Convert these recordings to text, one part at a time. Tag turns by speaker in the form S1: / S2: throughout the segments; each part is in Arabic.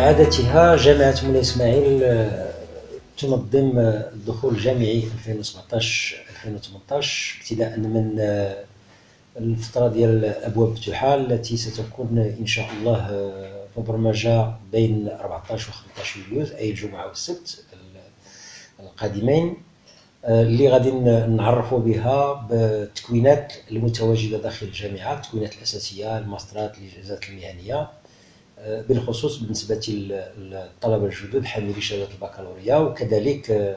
S1: كعادتها جامعة مولاي إسماعيل تنظم الدخول الجامعي 2017-2018 ابتداء من الفترة ديال الأبواب مفتوحة التي ستكون إن شاء الله مبرمجة بين 14 و 15 يوليوز أي الجمعة والسبت القادمين، اللي غادي نعرفوا بها بالتكوينات المتواجدة داخل الجامعة، التكوينات الأساسية، الماسترات، الإجازات المهنية، بالخصوص بالنسبة للطلبة الجدد حاملي شهادة البكالوريا، وكذلك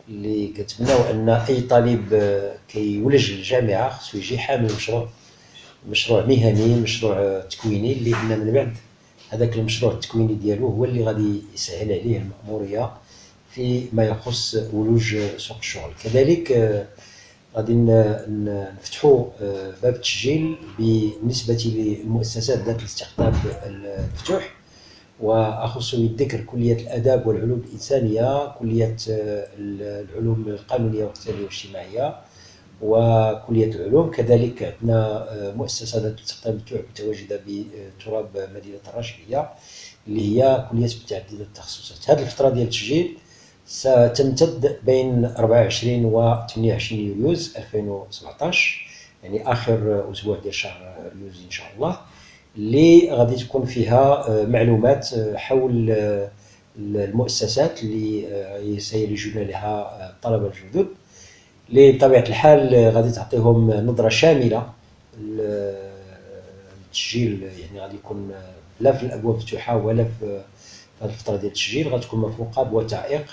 S1: اللي كنتمناو أن أي طالب كيولج للجامعة خصو يجي حامل مشروع مهني، مشروع تكويني، لأن من بعد هذاك المشروع التكويني ديالو هو اللي غادي يسهل عليه المأمورية فيما يخص ولوج سوق الشغل. كذلك غادي نفتحوا باب التسجيل بالنسبة للمؤسسات ذات الاستقطاب المفتوح، وأخص بالذكر كلية الآداب والعلوم الإنسانية، كلية العلوم القانونية والاقتصادية والاجتماعية، وكلية العلوم. كذلك عندنا مؤسسة ذات الاستقطاب المفتوح متواجدة بتراب مدينة الراشدية اللي هي كلية متعددة التخصصات. هذه الفترة ديال التسجيل ستمتد بين 24 و 28 يوليوز 2017، يعني آخر أسبوع ديال شهر يوليوز إن شاء الله، اللي غادي تكون فيها معلومات حول المؤسسات اللي سيلجون لها الطلبة الجدد، اللي بطبيعة الحال غادي تعطيهم نظرة شاملة. التسجيل يعني غادي يكون لا في الأبواب مفتوحة ولا في هذه الفترة ديال التسجيل، غتكون مفروقة بوثائق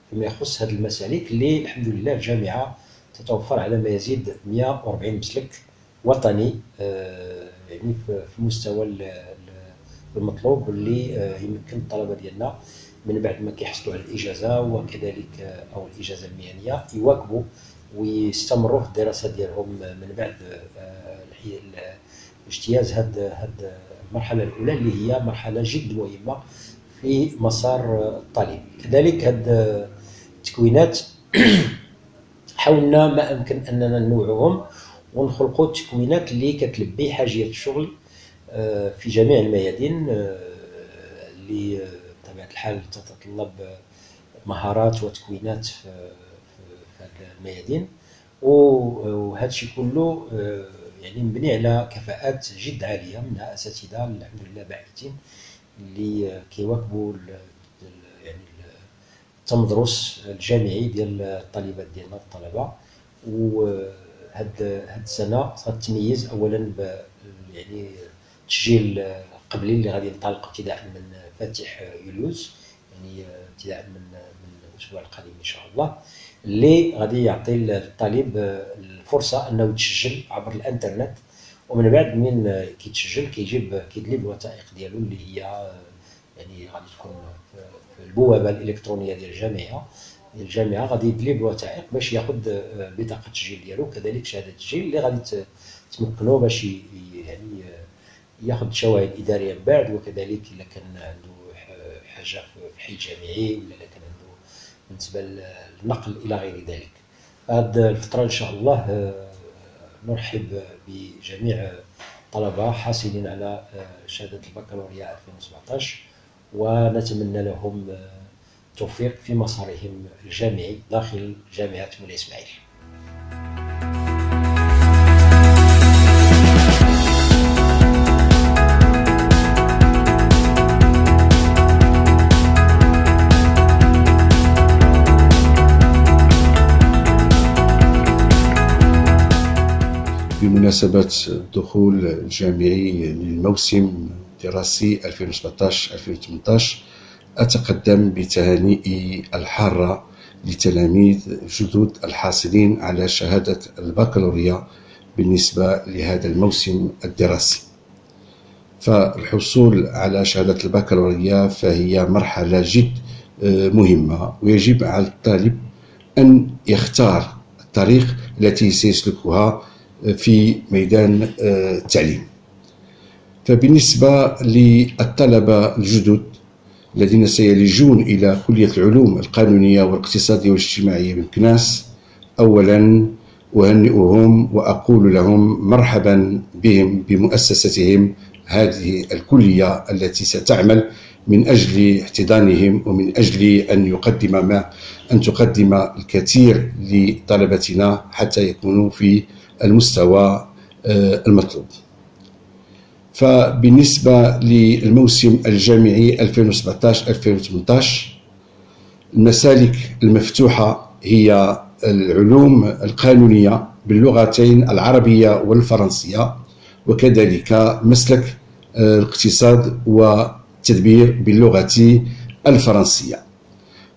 S1: فيما يخص هذه المسالك، اللي الحمد لله الجامعة تتوفر على ما يزيد 140 مسلك وطني، يعني في المستوى المطلوب اللي يمكن الطلبة ديالنا من بعد ما كيحصلوا على الإجازة وكذلك أو الإجازة المهنية يواكبوا ويستمروا في الدراسة ديالهم من بعد اجتياز هاد المرحلة الأولى اللي هي مرحلة جد مهمة في مسار الطالب. كذلك هاد التكوينات حاولنا ما أمكن أننا ننوعهم ونخلقوا التكوينات اللي كتلبي حاجية الشغل في جميع الميادين اللي بطبيعة الحال تتطلب مهارات وتكوينات في هذه الميادين، وهذا الشيء كله يعني مبني على كفاءات جد عالية منها أساتذة الحمد لله باحثين اللي كيواكبوا يعني التمدرس الجامعي ديال الطالبات ديالنا الطلبة. وهاد السنة غتتميز أولا يعني التسجيل القبلي اللي غادي ينطلق ابتداء من فاتح يوليوز، يعني ابتداء من الأسبوع القادم إن شاء الله، اللي غادي يعطي الطالب الفرصة أنه يتسجل عبر الإنترنت، ومن بعد من كيتسجل كيدلي الوثائق ديالو اللي هي يعني غادي تكون في البوابة الإلكترونية ديال الجامعة غادي يدلي بالوثائق باش ياخذ بطاقة التسجيل ديالو، كذلك شهادة التسجيل اللي غادي تمكنو باش يعني ياخذ شواهد إدارية من بعد، وكذلك إلا كان عنده حاجة في حي جامعي ولا إلا كان عنده بالنسبة للنقل إلى غير ذلك. هذه الفترة إن شاء الله نرحب بجميع الطلبة حاصلين على شهادة البكالوريا 2017 ونتمنى لهم التوفيق في مسارهم الجامعي داخل جامعة مولاي إسماعيل.
S2: بمناسبة الدخول الجامعي للموسم الدراسي 2017-2018 أتقدم بتهانئي الحارة لتلاميذ جدد الحاصلين على شهادة البكالوريا بالنسبة لهذا الموسم الدراسي. فالحصول على شهادة البكالوريا فهي مرحلة جد مهمة، ويجب على الطالب أن يختار الطريق التي سيسلكها في ميدان التعليم. فبالنسبة للطلبة الجدد الذين سيلجون إلى كلية العلوم القانونية والاقتصادية والاجتماعية بمكناس، أولا أهنئهم وأقول لهم مرحبا بهم بمؤسستهم هذه الكلية التي ستعمل من أجل احتضانهم ومن أجل أن تقدم الكثير لطلبتنا حتى يكونوا في المستوى المطلوب. فبالنسبة للموسم الجامعي 2017-2018 المسالك المفتوحة هي العلوم القانونية باللغتين العربية والفرنسية، وكذلك مسلك الاقتصاد والتدبير باللغة الفرنسية.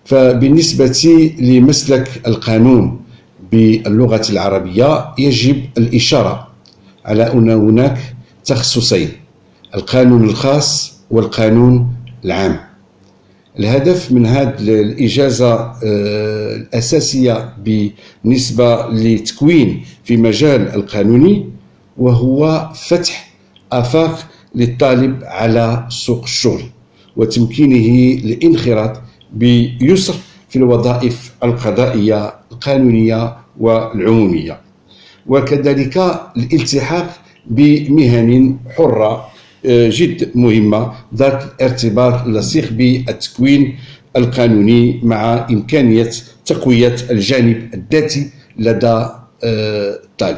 S2: فبالنسبة لمسلك القانون باللغة العربية يجب الإشارة على أن هناك تخصصين: القانون الخاص والقانون العام. الهدف من هذه الإجازة الأساسية بالنسبة لتكوين في مجال القانوني وهو فتح آفاق للطالب على سوق الشغل وتمكينه الانخراط بيسر في الوظائف القضائية القانونية والعمومية، وكذلك الالتحاق بمهن حرة جد مهمة ذات ارتباط لصيق بالتكوين القانوني مع إمكانية تقوية الجانب الذاتي لدى الطالب.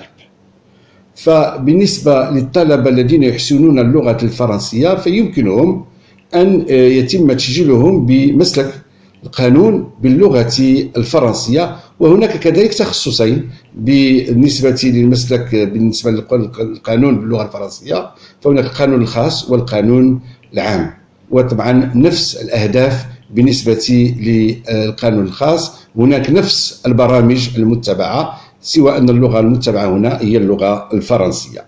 S2: فبالنسبة للطلبة الذين يحسنون اللغة الفرنسية فيمكنهم أن يتم تسجيلهم بمسلك القانون باللغة الفرنسية، وهناك كذلك تخصصين بالنسبة للمسلك. بالنسبة للقانون باللغة الفرنسية فهناك القانون الخاص والقانون العام، وطبعا نفس الأهداف بالنسبة للقانون الخاص، هناك نفس البرامج المتبعة سوى أن اللغة المتبعة هنا هي اللغة الفرنسية.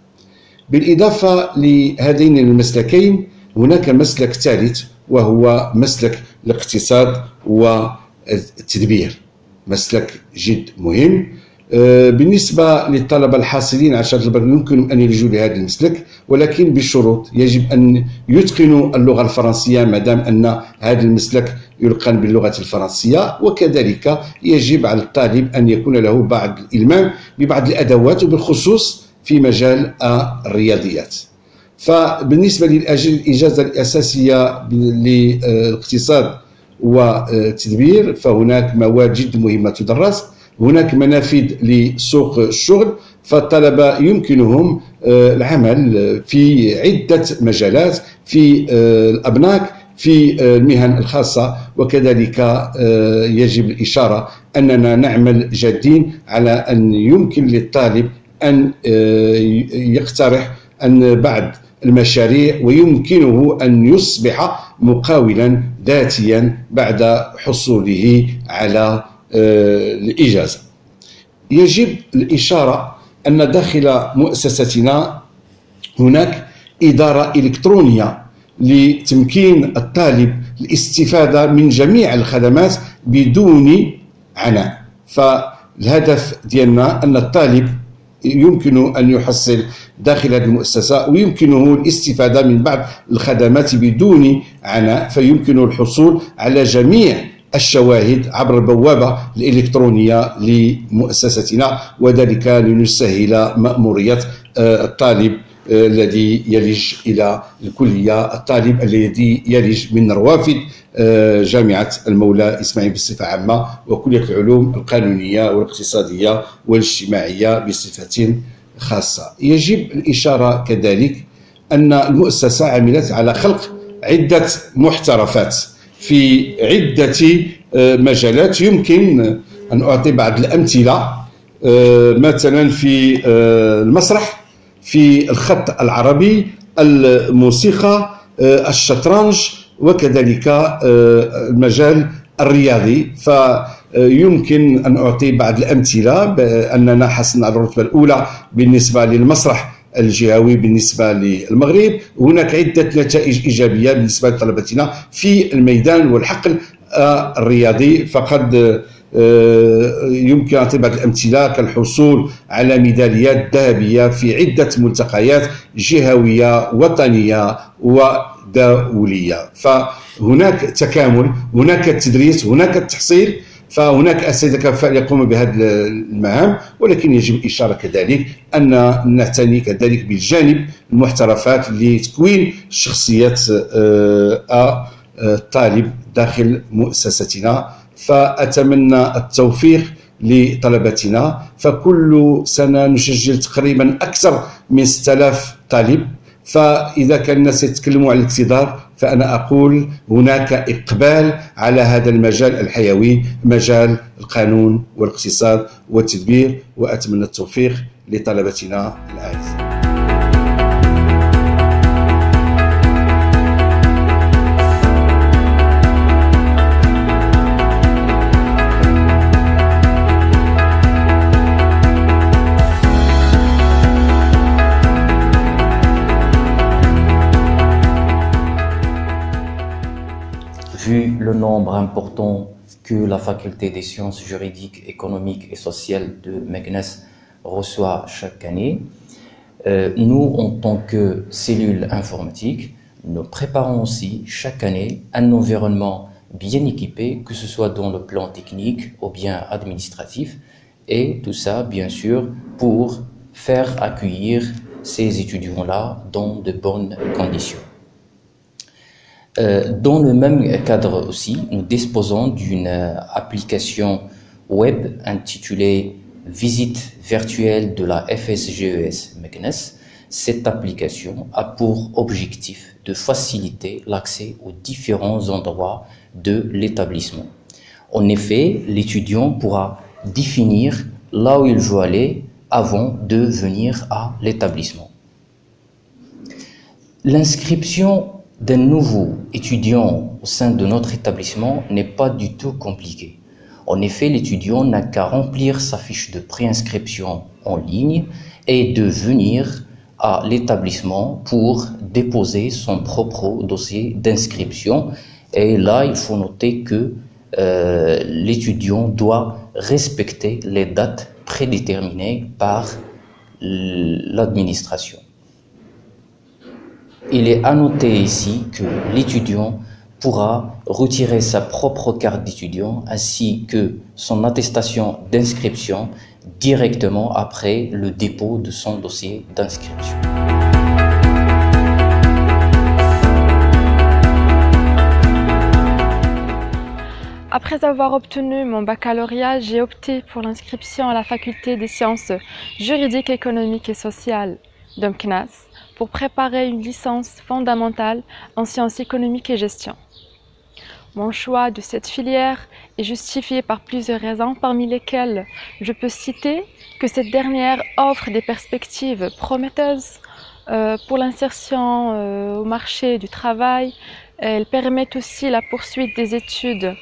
S2: بالإضافة لهذين المسلكين هناك مسلك ثالث وهو مسلك الاقتصاد والتدبير، مسلك جد مهم بالنسبة للطلبة الحاصلين على شهادة البكالوريوس. يمكن أن يلجوا لهذا المسلك ولكن بشروط: يجب أن يتقنوا اللغة الفرنسية ما دام أن هذا المسلك يلقن باللغة الفرنسية، وكذلك يجب على الطالب أن يكون له بعض الإلمام ببعض الأدوات وبالخصوص في مجال الرياضيات. فبالنسبة للإجازة الأساسية للاقتصاد والتدبير فهناك مواد جد مهمة تدرس، هناك منافذ لسوق الشغل، فالطلبة يمكنهم العمل في عدة مجالات في الأبناك في المهن الخاصة، وكذلك يجب الإشارة أننا نعمل جادين على أن يمكن للطالب أن يقترح أن بعض المشاريع ويمكنه أن يصبح مقاولا ذاتيا بعد حصوله على الإجازة. يجب الإشارة أن داخل مؤسستنا هناك إدارة إلكترونية لتمكين الطالب الاستفادة من جميع الخدمات بدون عناء. فالهدف ديالنا أن الطالب يمكن أن يحصل داخل هذه المؤسسة ويمكنه الاستفادة من بعض الخدمات بدون عناء، فيمكن الحصول على جميع الشواهد عبر البوابة الإلكترونية لمؤسستنا، وذلك لنسهل مأمورية الطالب الذي يلج إلى الكلية، الطالب الذي يلج من روافد جامعة المولى إسماعيل بصفة عامة وكلية العلوم القانونية والاقتصادية والاجتماعية بصفة خاصة. يجب الإشارة كذلك أن المؤسسة عملت على خلق عدة محترفات في عدة مجالات. يمكن أن أعطي بعض الأمثلة، مثلا في المسرح، في الخط العربي، الموسيقى، الشطرنج، وكذلك المجال الرياضي. فيمكن أن أعطي بعض الأمثلة بأننا حصلنا على الرتبة الأولى بالنسبة للمسرح الجهوي بالنسبة للمغرب. هناك عدة نتائج إيجابية بالنسبة لطلبتنا في الميدان والحقل الرياضي. فقد يمكن أن أعطي بعض الأمثلة كالحصول على ميداليات ذهبية في عدة ملتقيات جهوية وطنية ودولية. فهناك تكامل، هناك التدريس، هناك التحصيل، فهناك أساتذة كفاء يقومون بهذه المهام، ولكن يجب الإشارة كذلك أن نعتني كذلك بالجانب المحترفات لتكوين شخصية طالب داخل مؤسستنا. فأتمنى التوفيق لطلبتنا. فكل سنة نسجل تقريبا أكثر من 6000 طالب. فإذا كان الناس يتكلموا عن الاقتدار فأنا أقول هناك إقبال على هذا المجال الحيوي، مجال القانون والاقتصاد والتدبير. وأتمنى التوفيق لطلبتنا الأعزاء.
S3: Vu le nombre important que la faculté des sciences juridiques, économiques et sociales de Meknès reçoit chaque année, nous, en tant que cellule informatique, nous préparons aussi chaque année un environnement bien équipé, que ce soit dans le plan technique ou bien administratif, et tout ça, bien sûr, pour faire accueillir ces étudiants-là dans de bonnes conditions. Dans le même cadre aussi, nous disposons d'une application web intitulée Visite virtuelle de la FSGES Meknès. Cette application a pour objectif de faciliter l'accès aux différents endroits de l'établissement. En effet, l'étudiant pourra définir là où il veut aller avant de venir à l'établissement. L'inscription d'un nouveau étudiant au sein de notre établissement n'est pas du tout compliqué. En effet, l'étudiant n'a qu'à remplir sa fiche de préinscription en ligne et de venir à l'établissement pour déposer son propre dossier d'inscription. Et là, il faut noter que l'étudiant doit respecter les dates prédéterminées par l'administration. Il est à noter ici que l'étudiant pourra retirer sa propre carte d'étudiant ainsi que son attestation d'inscription directement après le dépôt de son dossier d'inscription.
S4: Après avoir obtenu mon baccalauréat, j'ai opté pour l'inscription à la faculté des sciences juridiques, économiques et sociales de Meknès pour préparer une licence fondamentale en sciences économiques et gestion. Mon choix de cette filière est justifié par plusieurs raisons, parmi lesquelles je peux citer que cette dernière offre des perspectives prometteuses pour l'insertion au marché du travail. Elle permet aussi la poursuite des études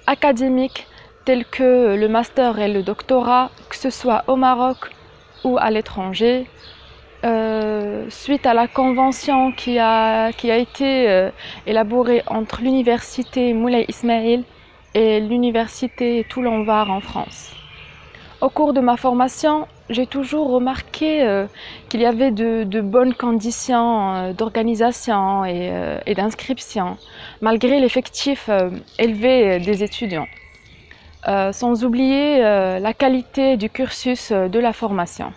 S4: académiques telles que le master et le doctorat, que ce soit au Maroc ou à l'étranger. Suite à la convention qui a été élaborée entre l'université Moulay Ismail et l'université Toulon-Var en France. Au cours de ma formation, j'ai toujours remarqué qu'il y avait de bonnes conditions d'organisation et d'inscription, malgré l'effectif élevé des étudiants, sans oublier la qualité du cursus de la formation.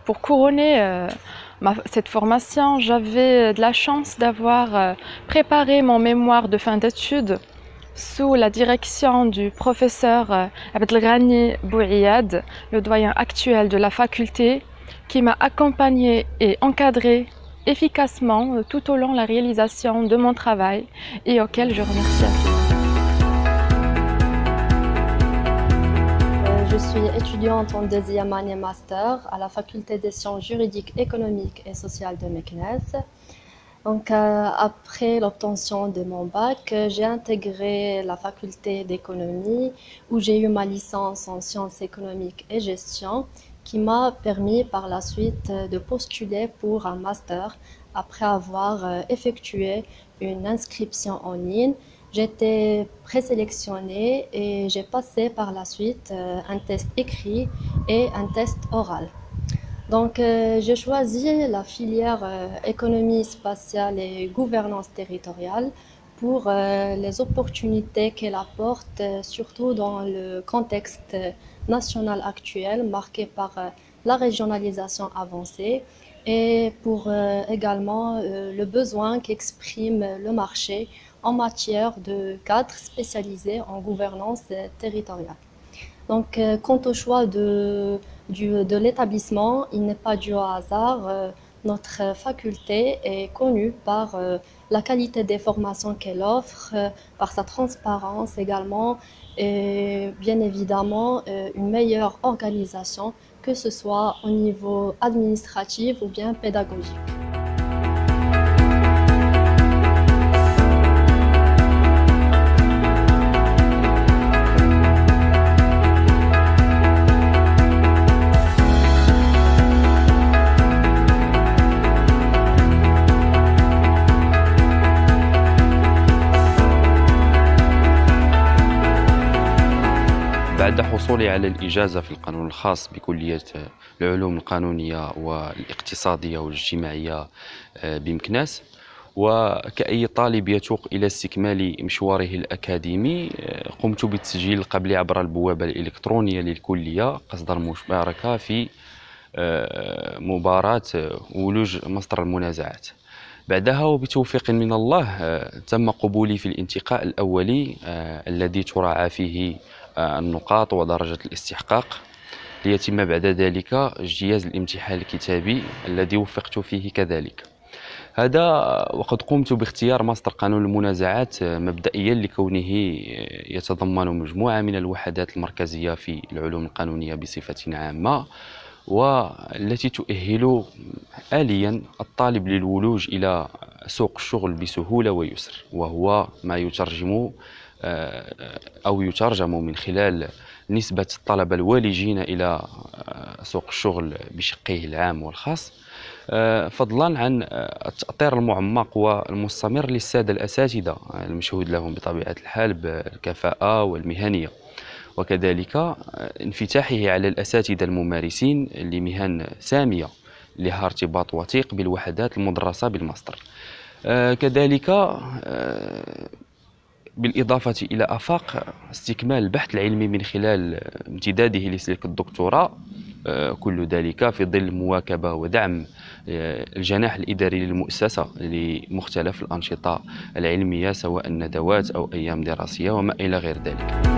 S4: Pour couronner cette formation, j'avais de la chance d'avoir préparé mon mémoire de fin d'études sous la direction du professeur Abdelghani Bouiyad, le doyen actuel de la faculté, qui m'a accompagné et encadré efficacement tout au long de la réalisation de mon travail et auquel je remercie infiniment.
S5: Je suis étudiante en deuxième année master à la faculté des sciences juridiques, économiques et sociales de Meknès. Donc, après l'obtention de mon bac, j'ai intégré la faculté d'économie où j'ai eu ma licence en sciences économiques et gestion qui m'a permis par la suite de postuler pour un master après avoir effectué une inscription en ligne. J'ai été présélectionnée et j'ai passé par la suite un test écrit et un test oral. Donc, j'ai choisi la filière économie spatiale et gouvernance territoriale pour les opportunités qu'elle apporte, surtout dans le contexte national actuel marqué par la régionalisation avancée et pour également le besoin qu'exprime le marché en matière de cadres spécialisés en gouvernance territoriale. Donc, quant au choix de l'établissement, il n'est pas dû au hasard. Notre faculté est connue par la qualité des formations qu'elle offre, par sa transparence également, et bien évidemment une meilleure organisation, que ce soit au niveau administratif ou bien pédagogique.
S6: بعد حصولي على الإجازة في القانون الخاص بكلية العلوم القانونية والاقتصادية والاجتماعية بمكناس، وكأي طالب يتوق إلى استكمال مشواره الأكاديمي، قمت بالتسجيل القبلي عبر البوابة الإلكترونية للكلية قصد المشاركة في مباراة ولوج مسطر المنازعات. بعدها وبتوفيق من الله تم قبولي في الانتقاء الأولي الذي تراعى فيه النقاط ودرجة الاستحقاق، ليتم بعد ذلك اجتياز الامتحان الكتابي الذي وفقت فيه كذلك. هذا وقد قمت باختيار ماستر قانون المنازعات مبدئيا لكونه يتضمن مجموعة من الوحدات المركزية في العلوم القانونية بصفة عامة، والتي تؤهل آليا الطالب للولوج إلى سوق الشغل بسهولة ويسر، وهو ما يترجم من خلال نسبة الطلبة الوالجين إلى سوق الشغل بشقيه العام والخاص، فضلا عن التأطير المعمق والمستمر للسادة الأساتذة المشهود لهم بطبيعة الحال بالكفاءة والمهنية، وكذلك انفتاحه على الأساتذة الممارسين لمهن سامية لها ارتباط وثيق بالوحدات المدرسة بالماستر. كذلك بالإضافة إلى آفاق استكمال البحث العلمي من خلال امتداده لسلك الدكتوراه، كل ذلك في ظل مواكبة ودعم الجناح الإداري للمؤسسة لمختلف الأنشطة العلمية سواء ندوات أو أيام دراسية وما إلى غير ذلك.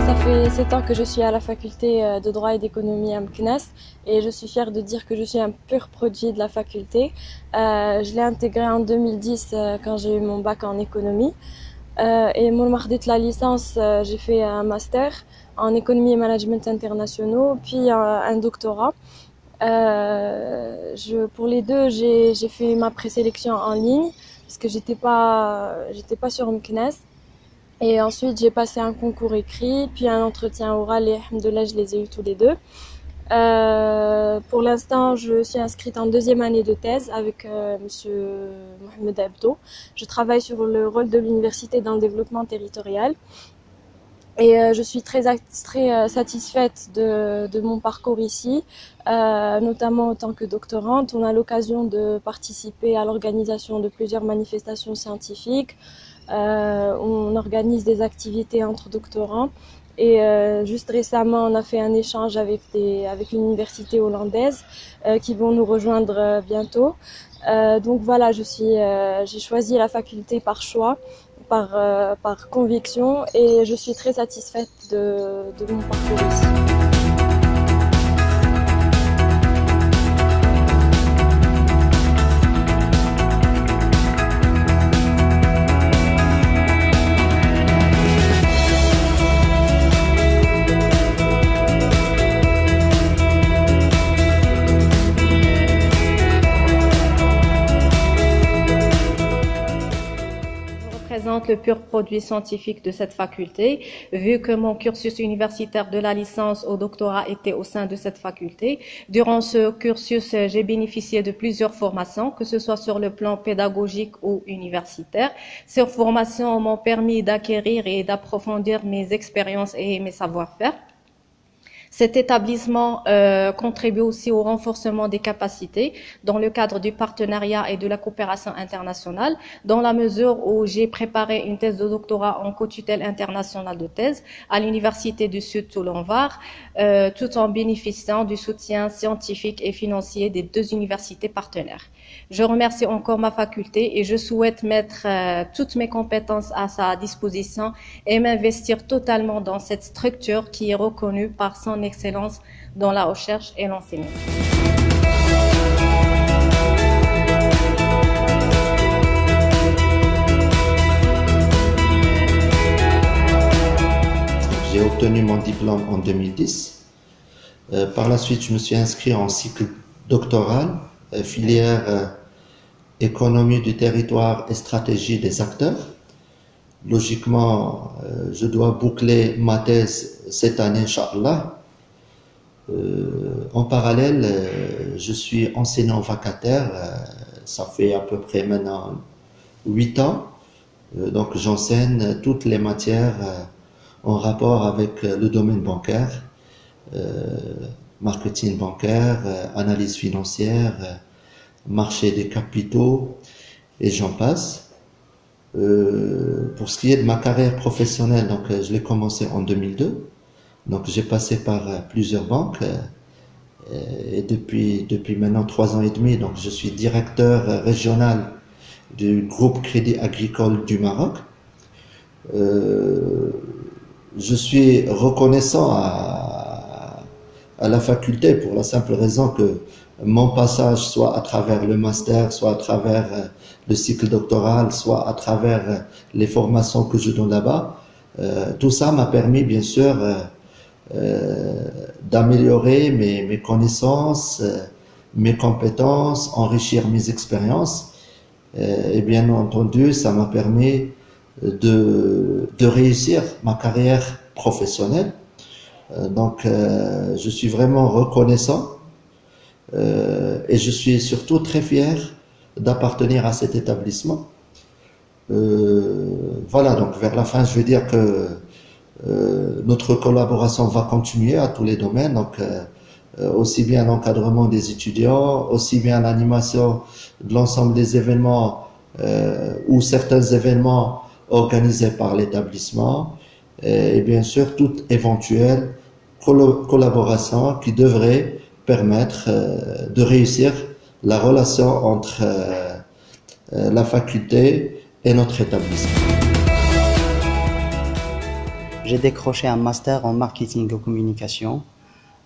S7: Ça fait 7 ans que je suis à la faculté de droit et d'économie à Meknès et je suis fière de dire que je suis un pur produit de la faculté. Je l'ai intégré en 2010 quand j'ai eu mon bac en économie. Et mon mardi de la licence, j'ai fait un master en économie et management internationaux, puis un doctorat. Pour les deux, j'ai fait ma présélection en ligne parce que j'étais pas sur Meknès. Et ensuite, j'ai passé un concours écrit, puis un entretien oral et alhamdoulilah, je les ai eus tous les deux. Pour l'instant, je suis inscrite en deuxième année de thèse avec monsieur Mohamed Abdo. Je travaille sur le rôle de l'université dans le développement territorial. Et je suis très satisfaite de mon parcours ici, notamment en tant que doctorante. On a l'occasion de participer à l'organisation de plusieurs manifestations scientifiques. On organise des activités entre doctorants. Et juste récemment, on a fait un échange avec une université hollandaise qui vont nous rejoindre bientôt. Donc voilà, j'ai choisi la faculté par choix, par conviction, et je suis très satisfaite de mon parcours ici.
S8: Le pur produit scientifique de cette faculté, vu que mon cursus universitaire de la licence au doctorat était au sein de cette faculté. Durant ce cursus, j'ai bénéficié de plusieurs formations, que ce soit sur le plan pédagogique ou universitaire. Ces formations m'ont permis d'acquérir et d'approfondir mes expériences et mes savoir-faire. Cet établissement contribue aussi au renforcement des capacités dans le cadre du partenariat et de la coopération internationale, dans la mesure où j'ai préparé une thèse de doctorat en co-tutelle internationale de thèse à l'Université du Sud Toulon-Var, tout en bénéficiant du soutien scientifique et financier des 2 universités partenaires. Je remercie encore ma faculté et je souhaite mettre toutes mes compétences à sa disposition et m'investir totalement dans cette structure qui est reconnue par son excellence dans la recherche et l'enseignement.
S9: J'ai obtenu mon diplôme en 2010. Par la suite, je me suis inscrit en cycle doctoral, filière économie du territoire et stratégie des acteurs. Logiquement, je dois boucler ma thèse cette année, Inch'Allah. En parallèle, je suis enseignant vacataire, ça fait à peu près maintenant 8 ans. Donc j'enseigne toutes les matières en rapport avec le domaine bancaire, marketing bancaire, analyse financière, marché des capitaux, et j'en passe. Pour ce qui est de ma carrière professionnelle, donc je l'ai commencé en 2002. Donc j'ai passé par plusieurs banques et depuis maintenant 3 ans et demi, donc je suis directeur régional du groupe Crédit Agricole du Maroc. Je suis reconnaissant à la faculté pour la simple raison que mon passage, soit à travers le master, soit à travers le cycle doctoral, soit à travers les formations que je donne là-bas, tout ça m'a permis bien sûr d'améliorer mes connaissances, mes compétences, enrichir mes expériences, et bien entendu ça m'a permis de réussir ma carrière professionnelle. Donc je suis vraiment reconnaissant et je suis surtout très fier d'appartenir à cet établissement. Voilà, donc vers la fin je veux dire que notre collaboration va continuer à tous les domaines, donc aussi bien l'encadrement des étudiants, aussi bien l'animation de l'ensemble des événements ou certains événements organisés par l'établissement, et bien sûr toute éventuelle collaboration qui devrait permettre de réussir la relation entre la faculté et notre établissement.
S10: J'ai décroché un master en marketing et communication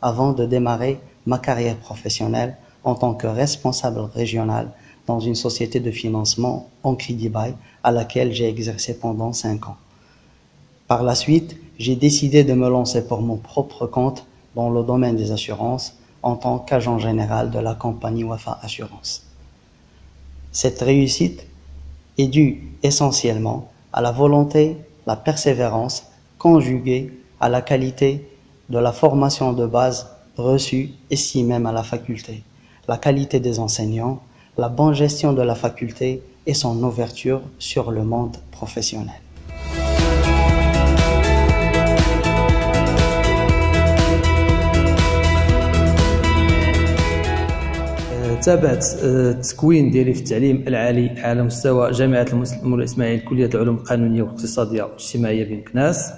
S10: avant de démarrer ma carrière professionnelle en tant que responsable régional dans une société de financement en crédit bail à laquelle j'ai exercé pendant 5 ans. Par la suite, j'ai décidé de me lancer pour mon propre compte dans le domaine des assurances en tant qu'agent général de la compagnie Wafa Assurance. Cette réussite est due essentiellement à la volonté, la persévérance, conjuguée à la qualité de la formation de base reçue ici même à la faculté, la qualité des enseignants, la bonne gestion de la faculté et son ouverture sur le monde professionnel.
S11: تابعت التكوين ديالي في التعليم العالي على مستوى جامعة مولاي إسماعيل كلية العلوم القانونية والاقتصادية والاجتماعية بمكناس.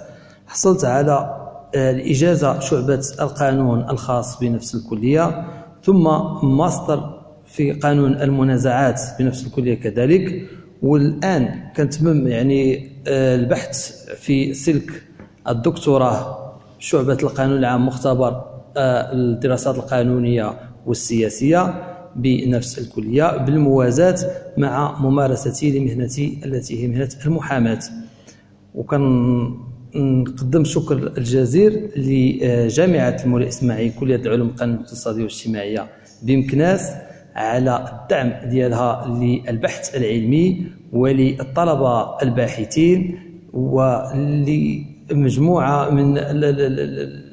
S11: حصلت على الإجازة شعبة القانون الخاص بنفس الكلية، ثم ماستر في قانون المنازعات بنفس الكلية كذلك، والآن كنتمم يعني البحث في سلك الدكتوراه شعبة القانون العام مختبر الدراسات القانونية والسياسية بنفس الكلية بالموازاة مع ممارستي لمهنتي التي هي مهنة المحاماة. وكنقدم شكر الجزير لجامعة مولاي إسماعيل كلية العلوم القانونية والاقتصادية والاجتماعية بمكناس على الدعم ديالها للبحث العلمي وللطلبة الباحثين ولمجموعة من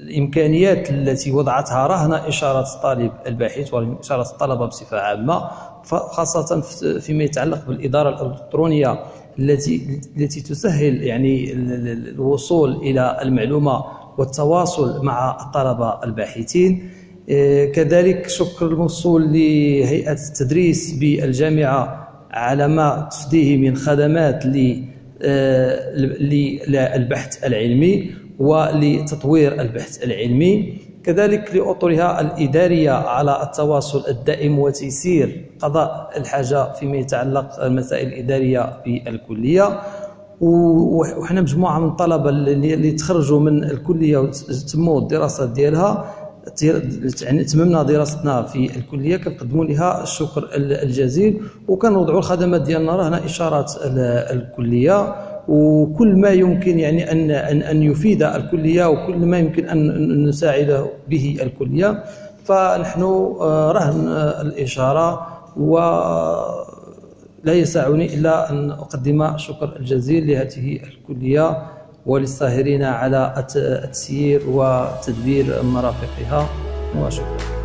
S11: الإمكانيات التي وضعتها رهن إشارة الطالب الباحث وإشارة الطلبة بصفة عامة، خاصة فيما يتعلق بالإدارة الإلكترونية التي تسهل يعني الوصول إلى المعلومة والتواصل مع الطلبة الباحثين. كذلك شكر الموصول لهيئة التدريس بالجامعة على ما تفديه من خدمات للبحث العلمي ولتطوير البحث العلمي، كذلك لأطرها الإدارية على التواصل الدائم وتيسير قضاء الحاجة فيما يتعلق المسائل الإدارية بالكلية. وحنا مجموعة من الطلبة اللي تخرجوا من الكلية وتموا الدراسات ديالها، تممنا دراستنا في الكليه، كنقدموا لها الشكر الجزيل، وكنوضعوا الخدمات ديالنا رهن اشارات الكليه، وكل ما يمكن يعني ان يفيد الكليه وكل ما يمكن ان نساعد به الكليه فنحن رهن الاشاره. ولا يسعني الا ان اقدم الشكر الجزيل لهذه الكليه وللساهرين على التسيير وتدبير مرافقها، وشكرا.